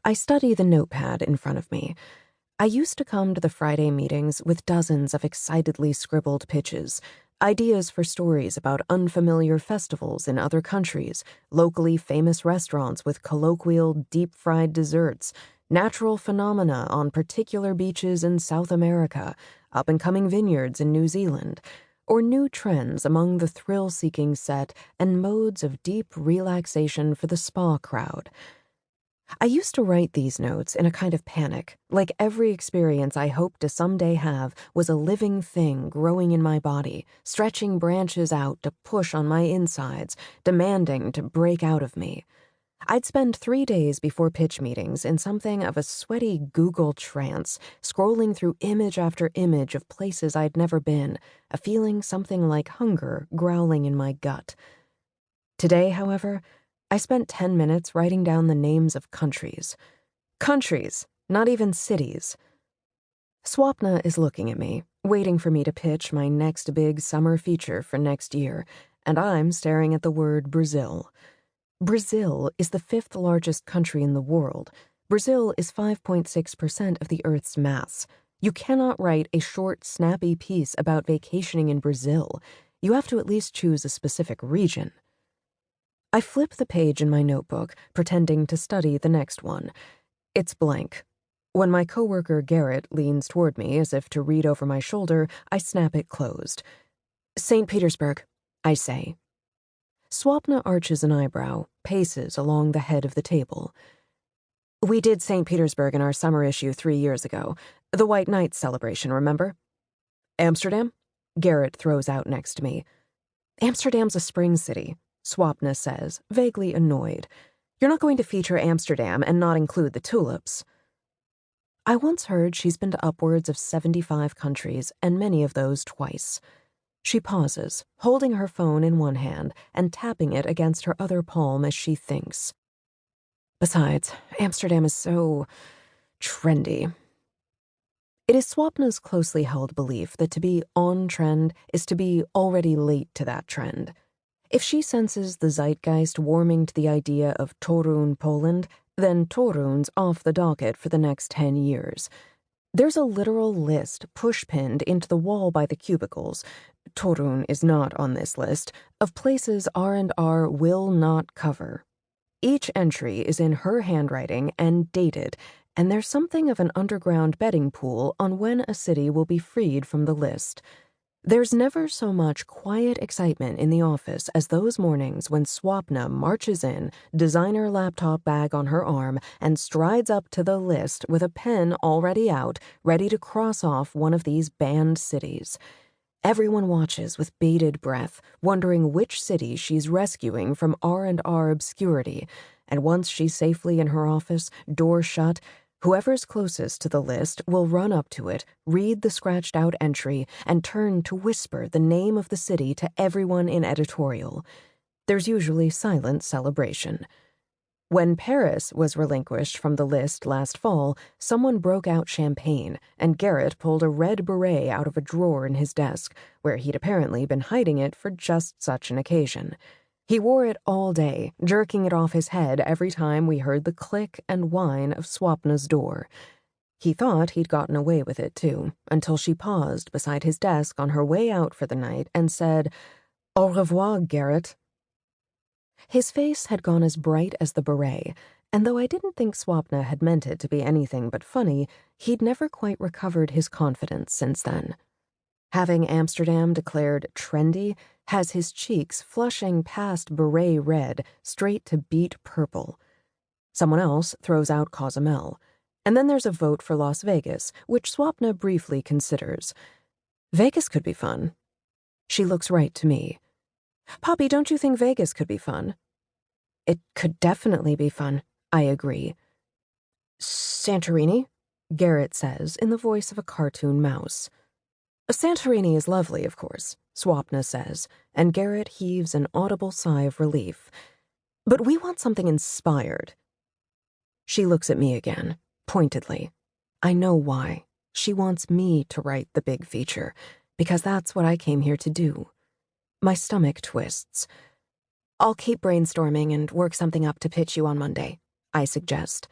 I study the notepad in front of me. I used to come to the Friday meetings with dozens of excitedly scribbled pitches, ideas for stories about unfamiliar festivals in other countries, locally famous restaurants with colloquial deep-fried desserts, natural phenomena on particular beaches in South America, up-and-coming vineyards in New Zealand, or new trends among the thrill-seeking set and modes of deep relaxation for the spa crowd. I used to write these notes in a kind of panic, like every experience I hoped to someday have was a living thing growing in my body, stretching branches out to push on my insides, demanding to break out of me. I'd spend 3 days before pitch meetings in something of a sweaty Google trance, scrolling through image after image of places I'd never been, a feeling something like hunger growling in my gut. Today, however, I spent 10 minutes writing down the names of countries. Countries, not even cities. Swapna is looking at me, waiting for me to pitch my next big summer feature for next year, and I'm staring at the word Brazil. Brazil is the 5th largest country in the world. Brazil is 5.6% of the Earth's mass. You cannot write a short, snappy piece about vacationing in Brazil. You have to at least choose a specific region. I flip the page in my notebook, pretending to study the next one. It's blank. When my coworker Garrett leans toward me as if to read over my shoulder, I snap it closed. St. Petersburg, I say. Swapna arches an eyebrow, paces along the head of the table. We did St. Petersburg in our summer issue 3 years ago. The White Night celebration, remember? Amsterdam? Garrett throws out next to me. Amsterdam's a spring city, Swapna says, vaguely annoyed. You're not going to feature Amsterdam and not include the tulips. I once heard she's been to upwards of 75 countries, and many of those twice. She pauses, holding her phone in one hand and tapping it against her other palm as she thinks. Besides, Amsterdam is so trendy. It is Swapna's closely held belief that to be on trend is to be already late to that trend. If she senses the zeitgeist warming to the idea of Torun, Poland, then Torun's off the docket for the next 10 years. There's a literal list push-pinned into the wall by the cubicles. Torun is not on this list, of places R&R will not cover. Each entry is in her handwriting and dated, and there's something of an underground betting pool on when a city will be freed from the list. There's never so much quiet excitement in the office as those mornings when Swapna marches in, designer laptop bag on her arm, and strides up to the list with a pen already out, ready to cross off one of these banned cities. Everyone watches with bated breath, wondering which city she's rescuing from R&R obscurity, and once she's safely in her office, door shut, whoever's closest to the list will run up to it, read the scratched-out entry, and turn to whisper the name of the city to everyone in editorial. There's usually silent celebration. When Paris was relinquished from the list last fall, someone broke out champagne, and Garrett pulled a red beret out of a drawer in his desk, where he'd apparently been hiding it for just such an occasion. He wore it all day, jerking it off his head every time we heard the click and whine of Swapna's door. He thought he'd gotten away with it, too, until she paused beside his desk on her way out for the night and said, Au revoir, Garrett. His face had gone as bright as the beret, and though I didn't think Swapna had meant it to be anything but funny, he'd never quite recovered his confidence since then. Having Amsterdam declared trendy has his cheeks flushing past beret red straight to beet purple. Someone else throws out Cozumel, and then there's a vote for Las Vegas, which Swapna briefly considers. Vegas could be fun. She looks right to me. Poppy, don't you think Vegas could be fun? It could definitely be fun, I agree. Santorini? Garrett says in the voice of a cartoon mouse. Santorini is lovely, of course, Swapna says, and Garrett heaves an audible sigh of relief. But we want something inspired. She looks at me again, pointedly. I know why. She wants me to write the big feature, because that's what I came here to do. My stomach twists. I'll keep brainstorming and work something up to pitch you on Monday, I suggest.